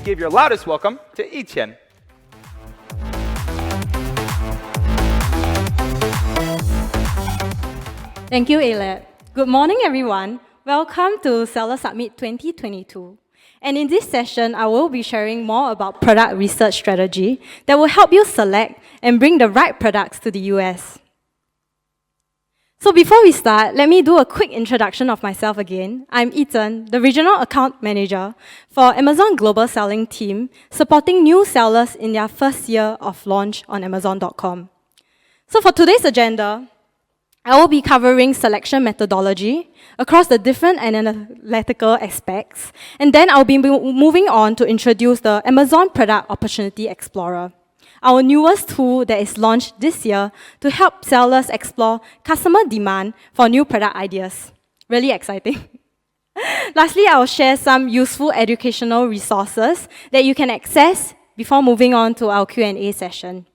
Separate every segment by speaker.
Speaker 1: give your loudest welcome to Yi Zhen.
Speaker 2: Thank you, Aleb. Good morning, everyone. Welcome to Seller Summit 2022. And in this session, I will be sharing more about product research strategy that will help you select and bring the right products to the US. So before we start, let me do a quick introduction of myself again. I'm Yi Zhen, the Regional Account Manager for Amazon Global Selling Team, supporting new sellers in their first year of launch on Amazon.com. So for today's agenda, I will be covering selection methodology across the different analytical aspects, and then I'll be moving on to introduce the Amazon Product Opportunity Explorer, our newest tool that is launched this year to help sellers explore customer demand for new product ideas. Really exciting. Lastly, I'll share some useful educational resources that you can access before moving on to our Q&A session.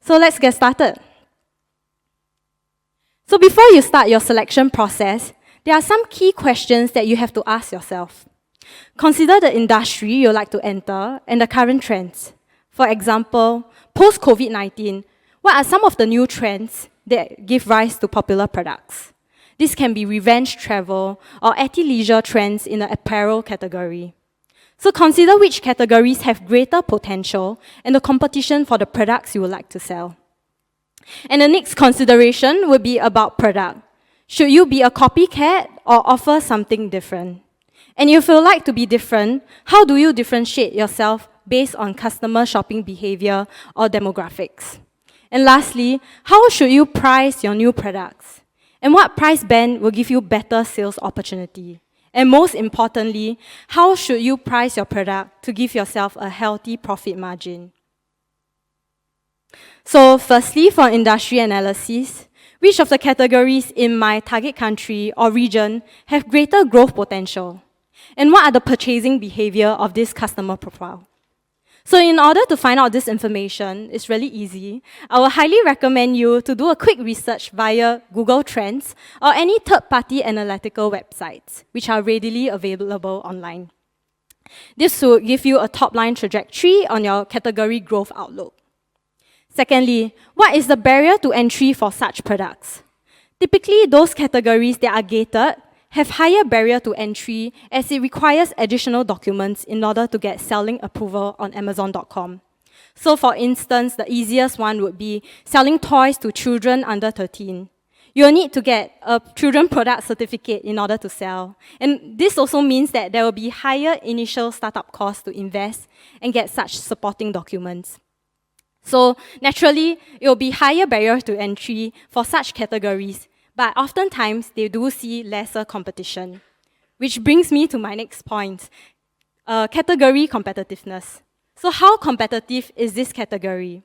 Speaker 2: So let's get started. So before you start your selection process, there are some key questions that you have to ask yourself. Consider the industry you'd like to enter and the current trends. For example, post-COVID-19, what are some of the new trends that give rise to popular products? This can be revenge travel or athleisure trends in the apparel category. So consider which categories have greater potential and the competition for the products you would like to sell. And the next consideration would be about product. Should you be a copycat or offer something different? And if you like to be different, how do you differentiate yourself based on customer shopping behavior or demographics? And lastly, how should you price your new products? And what price band will give you better sales opportunity? And most importantly, how should you price your product to give yourself a healthy profit margin? So firstly, for industry analysis, which of the categories in my target country or region have greater growth potential? And what are the purchasing behavior of this customer profile? So in order to find out this information, it's really easy. I will highly recommend you to do a quick research via Google Trends or any third-party analytical websites, which are readily available online. This will give you a top-line trajectory on your category growth outlook. Secondly, what is the barrier to entry for such products? Typically, those categories that are gated have higher barrier to entry as it requires additional documents in order to get selling approval on Amazon.com. So for instance, the easiest one would be selling toys to children under 13. You'll need to get a children product certificate in order to sell. And this also means that there will be higher initial startup costs to invest and get such supporting documents. So naturally, it will be higher barrier to entry for such categories, but oftentimes they do see lesser competition. Which brings me to my next point, category competitiveness. So how competitive is this category?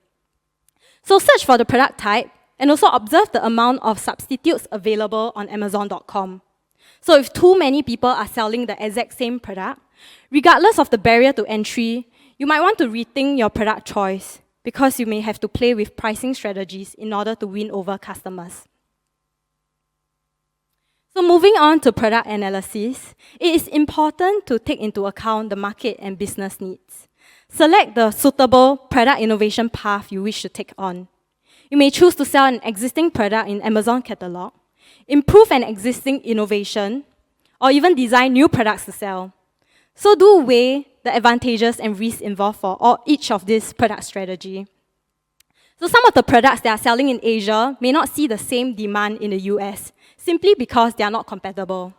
Speaker 2: So search for the product type and also observe the amount of substitutes available on Amazon.com. So if too many people are selling the exact same product, regardless of the barrier to entry, you might want to rethink your product choice, because you may have to play with pricing strategies in order to win over customers. So moving on to product analysis, it is important to take into account the market and business needs. Select the suitable product innovation path you wish to take on. You may choose to sell an existing product in Amazon catalog, improve an existing innovation, or even design new products to sell. So do weigh the advantages and risks involved for each of these product strategy. So some of the products that are selling in Asia may not see the same demand in the US, simply because they are not compatible.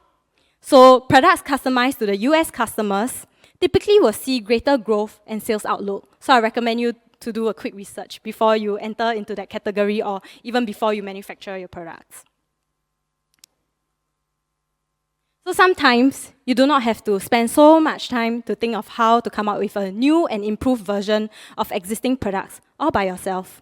Speaker 2: So products customized to the US customers typically will see greater growth and sales outlook. So I recommend you to do a quick research before you enter into that category or even before you manufacture your products. So sometimes you do not have to spend so much time to think of how to come up with a new and improved version of existing products all by yourself.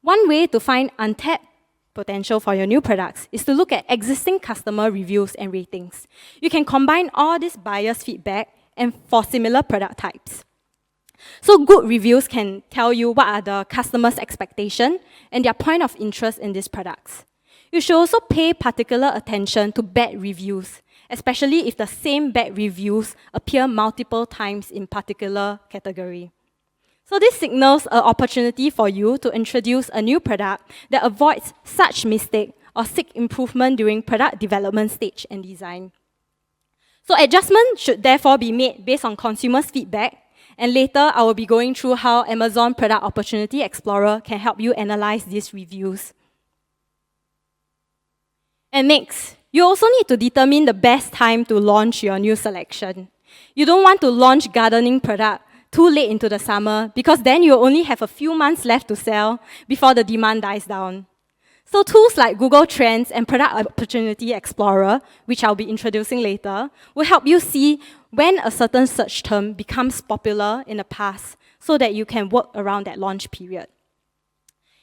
Speaker 2: One way to find untapped potential for your new products is to look at existing customer reviews and ratings. You can combine all this buyer's feedback and for similar product types. So good reviews can tell you what are the customer's expectation and their point of interest in these products. You should also pay particular attention to bad reviews, especially if the same bad reviews appear multiple times in particular category. So this signals an opportunity for you to introduce a new product that avoids such mistake or seek improvement during product development stage and design. So adjustment should therefore be made based on consumers' feedback, and later I will be going through how Amazon Product Opportunity Explorer can help you analyze these reviews. And next, you also need to determine the best time to launch your new selection. You don't want to launch gardening product too late into the summer because then you only have a few months left to sell before the demand dies down. So tools like Google Trends and Product Opportunity Explorer, which I'll be introducing later, will help you see when a certain search term becomes popular in the past so that you can work around that launch period.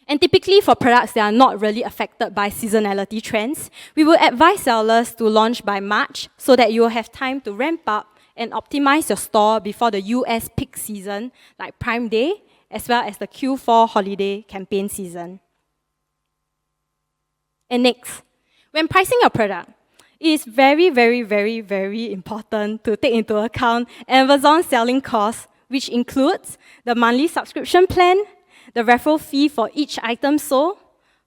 Speaker 2: And typically for products that are not really affected by seasonality trends, we will advise sellers to launch by March so that you will have time to ramp up and optimize your store before the US peak season, like Prime Day, as well as the Q4 holiday campaign season. And next, when pricing your product, it is very, very, very, very important to take into account Amazon's selling costs, which includes the monthly subscription plan, the referral fee for each item sold,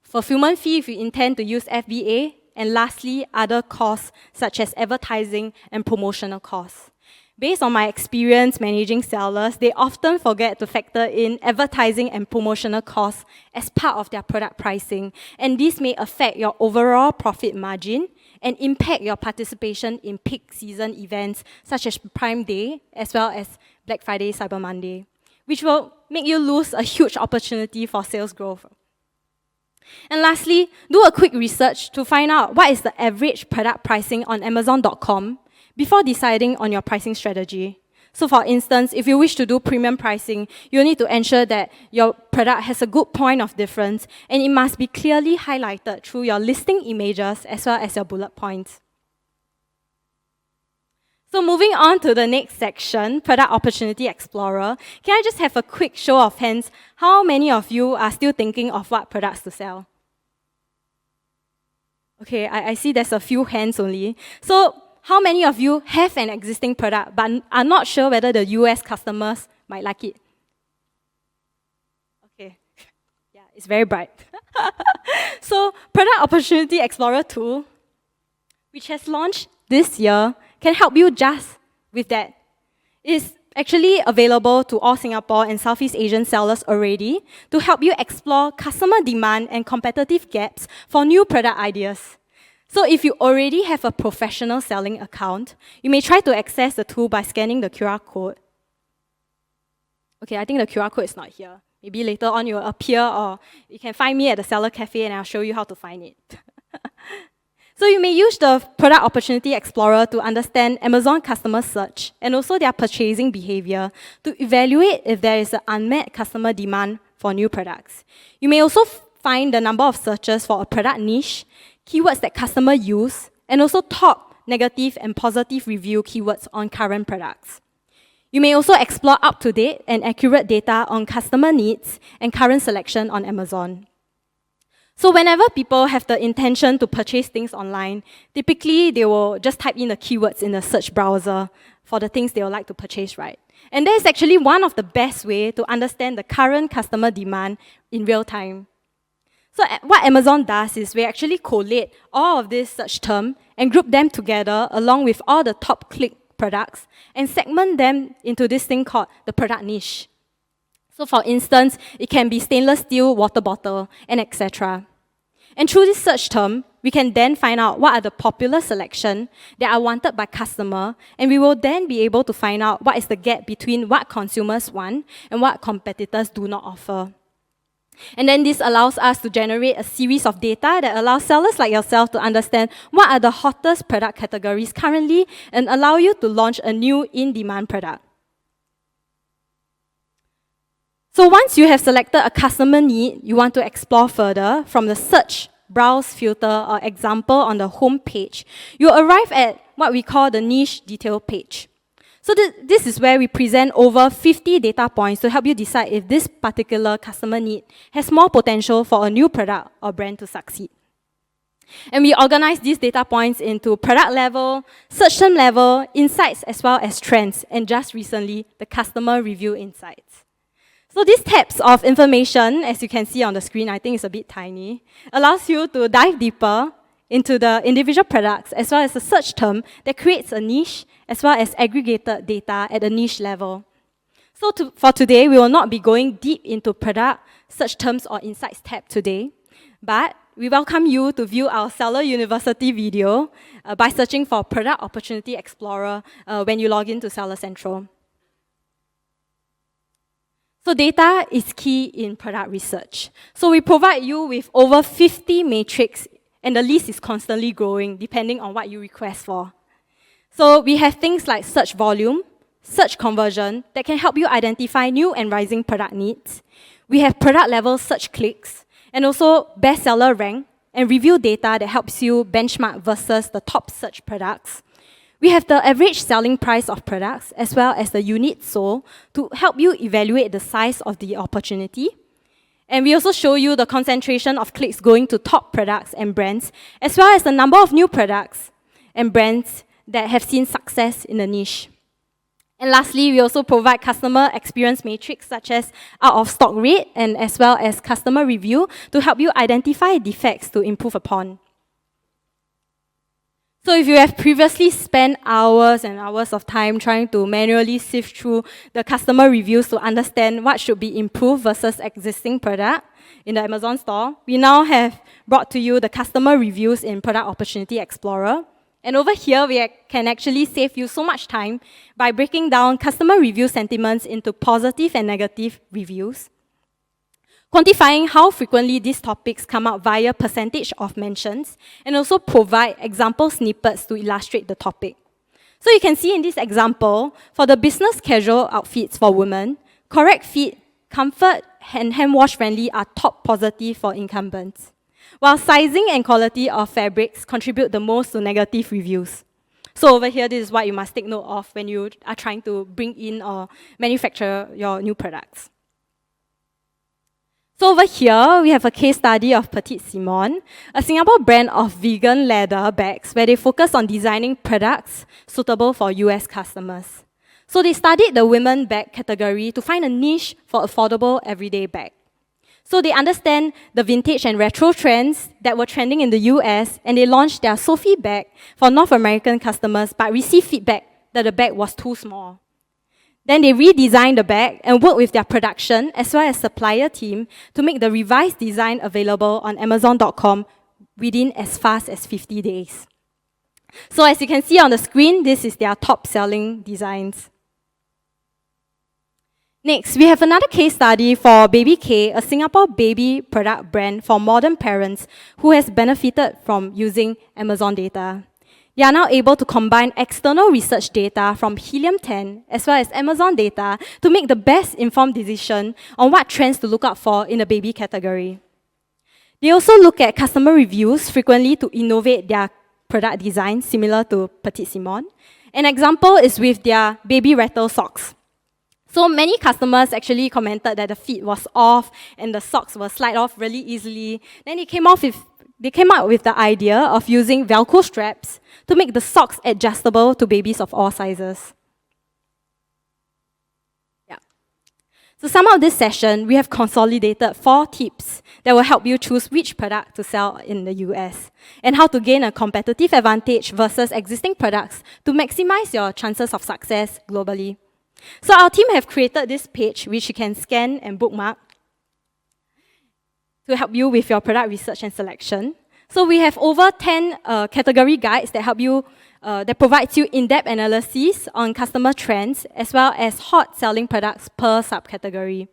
Speaker 2: fulfillment fee if you intend to use FBA, and lastly, other costs such as advertising and promotional costs. Based on my experience managing sellers, they often forget to factor in advertising and promotional costs as part of their product pricing, and this may affect your overall profit margin and impact your participation in peak season events such as Prime Day as well as Black Friday, Cyber Monday, which will make you lose a huge opportunity for sales growth. And lastly, do a quick research to find out what is the average product pricing on Amazon.com before deciding on your pricing strategy. So for instance, if you wish to do premium pricing, you need to ensure that your product has a good point of difference and it must be clearly highlighted through your listing images as well as your bullet points. So moving on to the next section, Product Opportunity Explorer, can I just have a quick show of hands? How many of you are still thinking of what products to sell? Okay, I see there's a few hands only. So how many of you have an existing product but are not sure whether the US customers might like it? Okay, yeah, it's very bright. So Product Opportunity Explorer 2, which has launched this year, can help you just with that. It's actually available to all Singapore and Southeast Asian sellers already to help you explore customer demand and competitive gaps for new product ideas. So if you already have a professional selling account, you may try to access the tool by scanning the QR code. Okay, I think the QR code is not here. Maybe later on it will appear, or you can find me at the Seller Cafe and I'll show you how to find it. So you may use the Product Opportunity Explorer to understand Amazon customer search and also their purchasing behavior to evaluate if there is an unmet customer demand for new products. You may also find the number of searches for a product niche, keywords that customers use, and also top negative and positive review keywords on current products. You may also explore up-to-date and accurate data on customer needs and current selection on Amazon. So whenever people have the intention to purchase things online, typically they will just type in the keywords in the search browser for the things they would like to purchase, right? And that is actually one of the best ways to understand the current customer demand in real time. So what Amazon does is we actually collate all of these search terms and group them together along with all the top click products and segment them into this thing called the product niche. So for instance, it can be stainless steel water bottle and etc. And through this search term, we can then find out what are the popular selections that are wanted by customer, and we will then be able to find out what is the gap between what consumers want and what competitors do not offer. And then this allows us to generate a series of data that allows sellers like yourself to understand what are the hottest product categories currently and allow you to launch a new in-demand product. So once you have selected a customer need you want to explore further from the search, browse, filter, or example on the home page, you arrive at what we call the niche detail page. So this is where we present over 50 data points to help you decide if this particular customer need has more potential for a new product or brand to succeed. And we organize these data points into product level, search term level, insights, as well as trends, and just recently, the customer review insights. So these tabs of information, as you can see on the screen, I think it's a bit tiny, allows you to dive deeper into the individual products, as well as a search term that creates a niche, as well as aggregated data at a niche level. So for today, we will not be going deep into product, search terms, or insights tab today, but we welcome you to view our Seller University video by searching for Product Opportunity Explorer when you log into Seller Central. So data is key in product research. So we provide you with over 50 metrics, and the list is constantly growing depending on what you request for. So we have things like search volume, search conversion that can help you identify new and rising product needs. We have product level search clicks, and also bestseller rank and review data that helps you benchmark versus the top search products. We have the average selling price of products as well as the units sold to help you evaluate the size of the opportunity. And we also show you the concentration of clicks going to top products and brands, as well as the number of new products and brands that have seen success in the niche. And lastly, we also provide customer experience metrics such as out-of-stock rate and as well as customer review to help you identify defects to improve upon. So if you have previously spent hours and hours of time trying to manually sift through the customer reviews to understand what should be improved versus existing product in the Amazon store, we now have brought to you the customer reviews in Product Opportunity Explorer. And over here, we can actually save you so much time by breaking down customer review sentiments into positive and negative reviews, quantifying how frequently these topics come up via percentage of mentions, and also provide example snippets to illustrate the topic. So you can see in this example, for the business casual outfits for women, correct fit, comfort, and hand wash friendly are top positive for incumbents, while sizing and quality of fabrics contribute the most to negative reviews. So over here, this is what you must take note of when you are trying to bring in or manufacture your new products. So over here, we have a case study of Petite Simone, a Singapore brand of vegan leather bags where they focus on designing products suitable for US customers. So they studied the women bag category to find a niche for affordable everyday bag. So they understand the vintage and retro trends that were trending in the US, and they launched their Sophie bag for North American customers, but received feedback that the bag was too small. Then they redesigned the bag and worked with their production as well as supplier team to make the revised design available on Amazon.com within as fast as 50 days. So as you can see on the screen, this is their top-selling designs. Next, we have another case study for Baby K, a Singapore baby product brand for modern parents who has benefited from using Amazon data. They are now able to combine external research data from Helium-10 as well as Amazon data to make the best informed decision on what trends to look out for in the baby category. They also look at customer reviews frequently to innovate their product design, similar to Petite Simone. An example is with their baby rattle socks. So many customers actually commented that the fit was off and the socks will slide off really easily. Then they came up with the idea of using Velcro straps to make the socks adjustable to babies of all sizes. Yeah. So to sum up this session, we have consolidated 4 tips that will help you choose which product to sell in the US and how to gain a competitive advantage versus existing products to maximize your chances of success globally. So our team have created this page which you can scan and bookmark to help you with your product research and selection. So we have over 10 category guides that help you, that provides you in-depth analysis on customer trends as well as hot selling products per subcategory.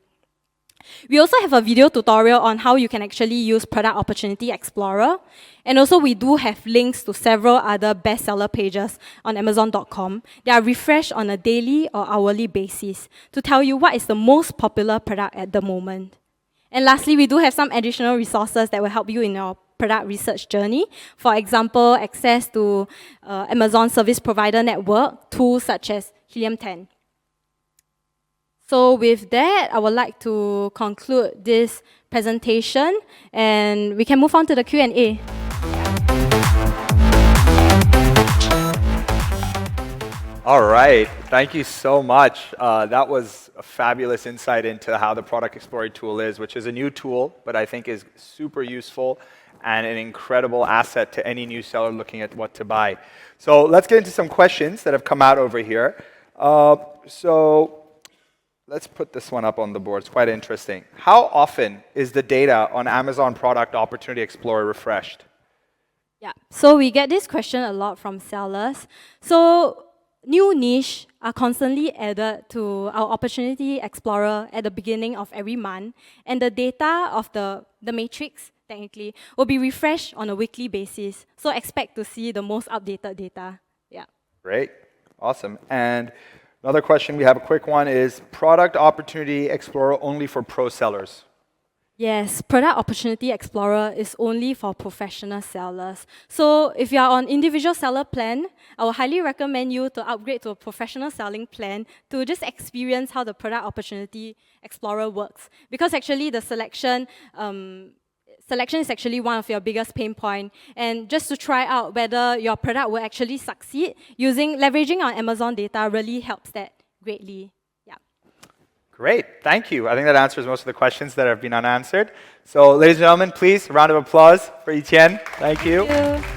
Speaker 2: We also have a video tutorial on how you can actually use Product Opportunity Explorer. And also we do have links to several other bestseller pages on Amazon.com. They are refreshed on a daily or hourly basis to tell you what is the most popular product at the moment. And lastly, we do have some additional resources that will help you in your product research journey. For example, access to Amazon Service Provider Network, tools such as Helium-10. So with that, I would like to conclude this presentation and we can move on to the Q&A.
Speaker 1: All right. Thank you so much. That was a fabulous insight into how the Product Explorer tool is, which is a new tool, but I think is super useful and an incredible asset to any new seller looking at what to buy. So let's get into some questions that have come out over here. So let's put this one up on the board. It's quite interesting. How often is the data on Amazon Product Opportunity Explorer refreshed?
Speaker 2: Yeah, so we get this question a lot from sellers. So new niche are constantly added to our Opportunity Explorer at the beginning of every month, and the data of the matrix, technically, will be refreshed on a weekly basis. So expect to see the most updated data. Yeah.
Speaker 1: Great. Awesome. And another question, we have a quick one, is Product Opportunity Explorer only for pro sellers?
Speaker 2: Yes, Product Opportunity Explorer is only for professional sellers. So if you are on individual seller plan, I would highly recommend you to upgrade to a professional selling plan to just experience how the Product Opportunity Explorer works. Because actually the selection is actually one of your biggest pain point. And just to try out whether your product will actually succeed, leveraging our Amazon data really helps that greatly.
Speaker 1: Great, thank you. I think that answers most of the questions that have been unanswered. So, ladies and gentlemen, please, a round of applause for Yi Zhen. Thank you.
Speaker 2: Thank you.